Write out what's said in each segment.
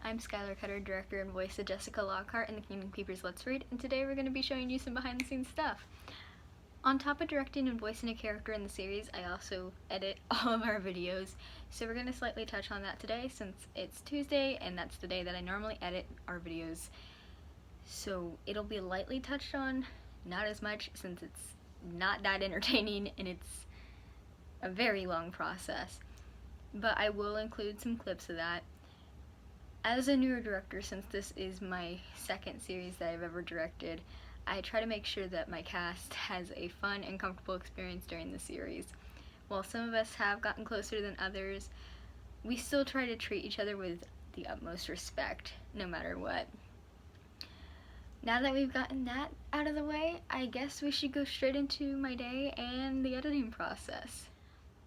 I'm Skylar, director and voice of Jessica Lockhart in the Kingdom Keepers Let's Read, and today we're going to be showing you some behind the scenes stuff. On top of directing and voicing a character in the series, I also edit all of our videos, so we're going to slightly touch on that today since it's Tuesday and that's the day that I normally edit our videos. So it'll be lightly touched on, not as much since it's not that entertaining and it's a very long process. But I will include some clips of that. As a newer director, since this is my second series that I've ever directed, I try to make sure that my cast has a fun and comfortable experience during the series. While some of us have gotten closer than others, we still try to treat each other with the utmost respect, no matter what. Now that we've gotten that out of the way, I guess we should go straight into my day and the editing process.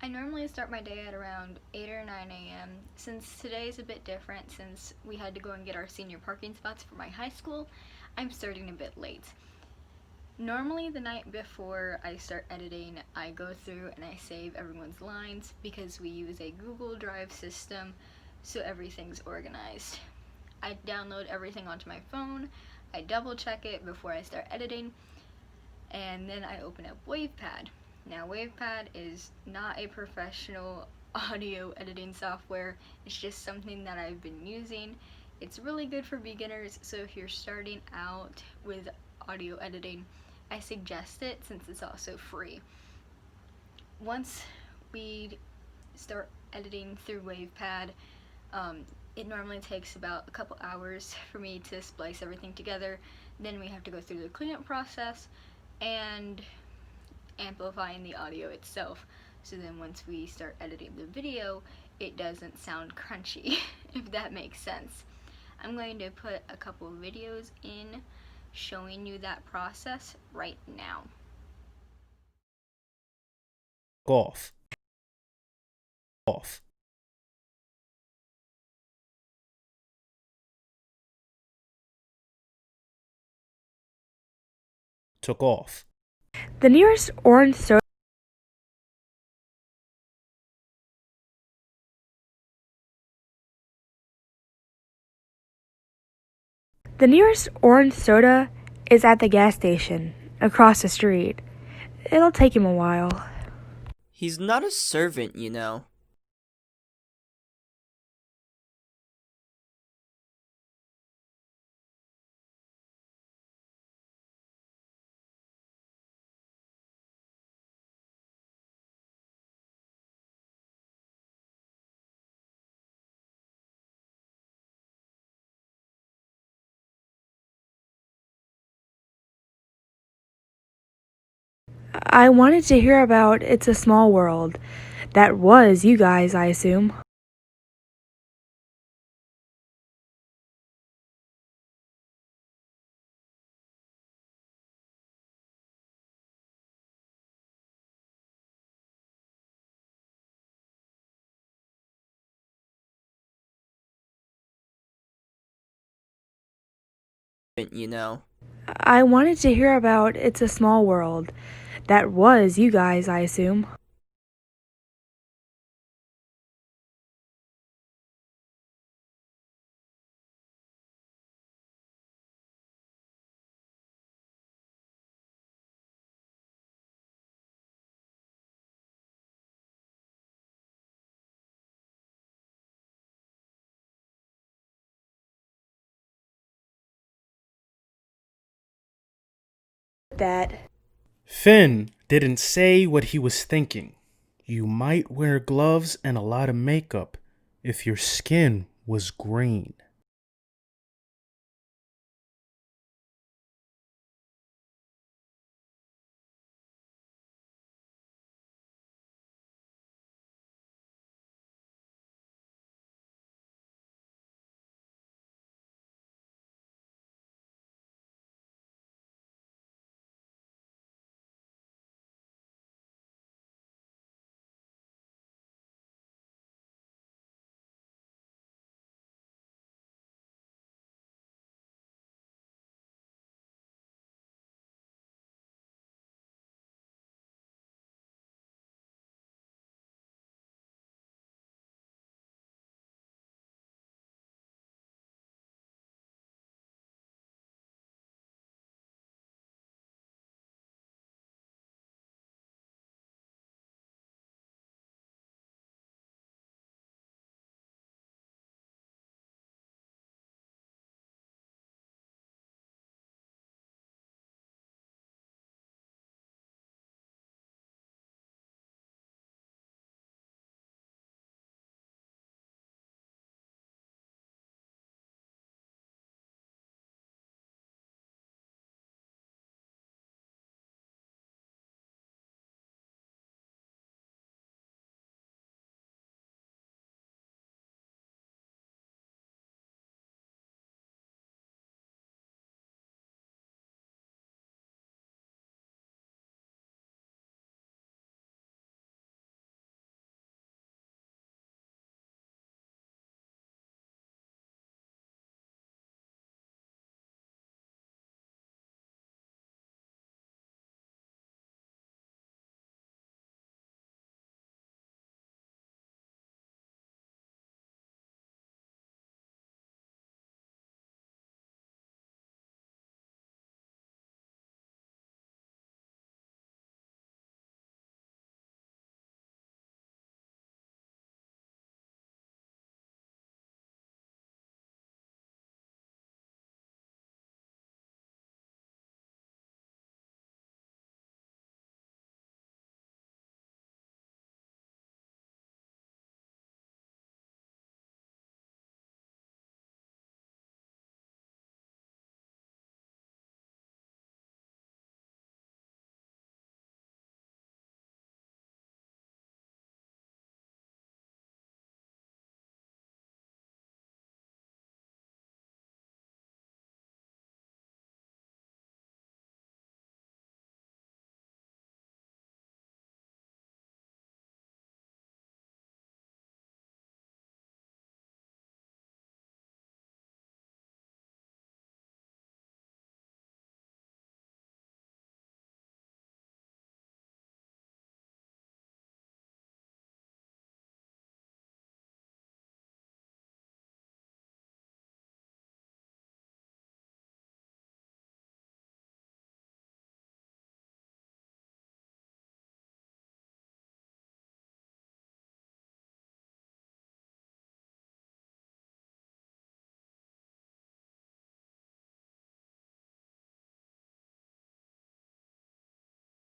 I normally start my day at around 8 or 9 a.m. Since today is a bit different since we had to go and get our senior parking spots for my high school, I'm starting a bit late. Normally the night before I start editing, I go through and I save everyone's lines because we use a Google Drive system, so everything's organized. I download everything onto my phone, I double check it before I start editing, and then I open up WavePad. Now, WavePad is not a professional audio editing software, it's just something that I've been using. It's really good for beginners, so if you're starting out with audio editing, I suggest it since it's also free. Once we start editing through WavePad, it normally takes about a couple hours for me to splice everything together. Then we have to go through the cleanup process and amplifying the audio itself, so then once we start editing the video, it doesn't sound crunchy, if that makes sense. I'm going to put a couple of videos in showing you that process right now. Off. Took off. The nearest orange soda is at the gas station across the street. It'll take him a while. He's not a servant, you know. I wanted to hear about It's a Small World. That was you guys, I assume. You know. I wanted to hear about It's a Small World. That was you guys, I assume. That Finn didn't say what he was thinking. You might wear gloves and a lot of makeup if your skin was green.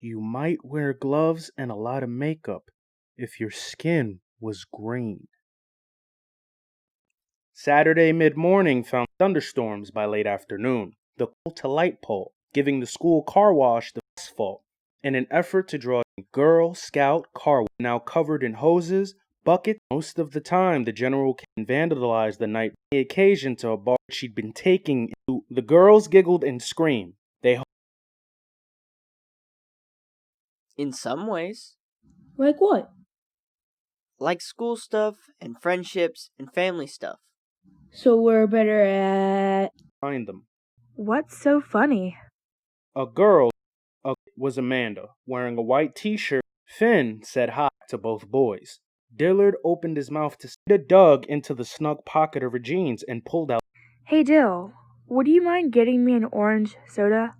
You might wear gloves and a lot of makeup if your skin was green. Saturday mid-morning found thunderstorms by late afternoon. The coal to light pole, giving the school car wash the asphalt, in an effort to draw a Girl Scout car now covered in hoses, buckets. Most of the time, the general can vandalize the night, the occasion to a bar she'd been taking to. The girls giggled and screamed. They In some ways. Like what? Like school stuff, and friendships, and family stuff. So we're better at. find them. What's so funny? A girl was Amanda, wearing a white t-shirt. Finn said hi to both boys. Dillard opened his mouth to dug into the snug pocket of her jeans and pulled out. Hey Dill, would you mind getting me an orange soda?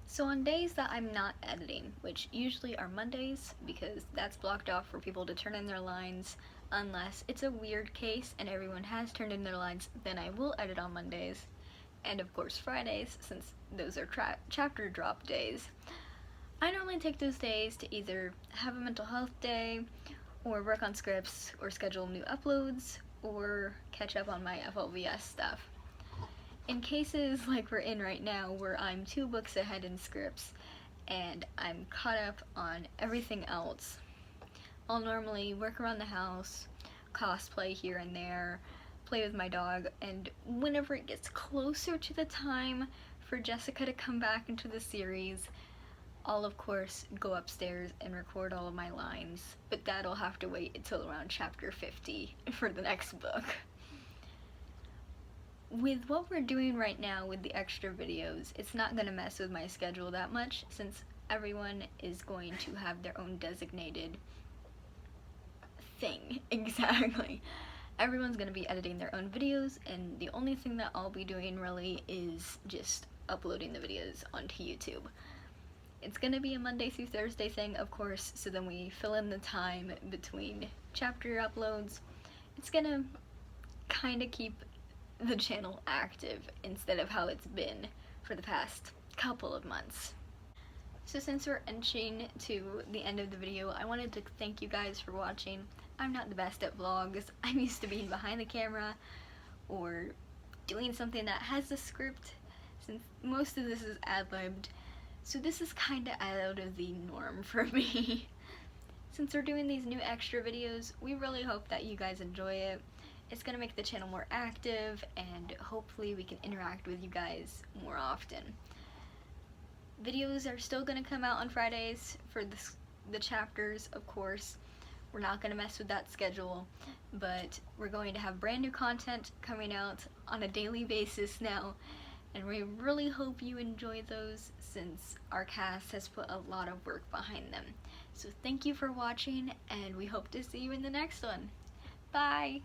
So on days that I'm not editing, which usually are Mondays, because that's blocked off for people to turn in their lines, unless it's a weird case and everyone has turned in their lines, then I will edit on Mondays. And of course Fridays, since those are chapter drop days. I normally take those days to either have a mental health day, or work on scripts, or schedule new uploads, or catch up on my FLVS stuff. In cases like we're in right now, where I'm 2 books ahead in scripts, and I'm caught up on everything else, I'll normally work around the house, cosplay here and there, play with my dog, and whenever it gets closer to the time for Jessica to come back into the series, I'll of course go upstairs and record all of my lines, but that'll have to wait until around chapter 50 for the next book. With what we're doing right now with the extra videos, it's not going to mess with my schedule that much, since everyone is going to have their own designated thing. Exactly. Everyone's going to be editing their own videos, and the only thing that I'll be doing really is just uploading the videos onto YouTube. It's going to be a Monday through Thursday thing, of course, so then we fill in the time between chapter uploads. It's going to kind of keep the channel active instead of how it's been for the past couple of months. So since we're inching to the end of the video, I wanted to thank you guys for watching. I'm not the best at vlogs. I'm used to being behind the camera or doing something that has a script, since most of this is ad-libbed. So this is kind of out of the norm for me. Since we're doing these new extra videos, we really hope that you guys enjoy it. It's going to make the channel more active, and hopefully we can interact with you guys more often. Videos are still going to come out on Fridays for the chapters, of course. We're not going to mess with that schedule, but we're going to have brand new content coming out on a daily basis now, and we really hope you enjoy those, since our cast has put a lot of work behind them. So thank you for watching, and we hope to see you in the next one. Bye!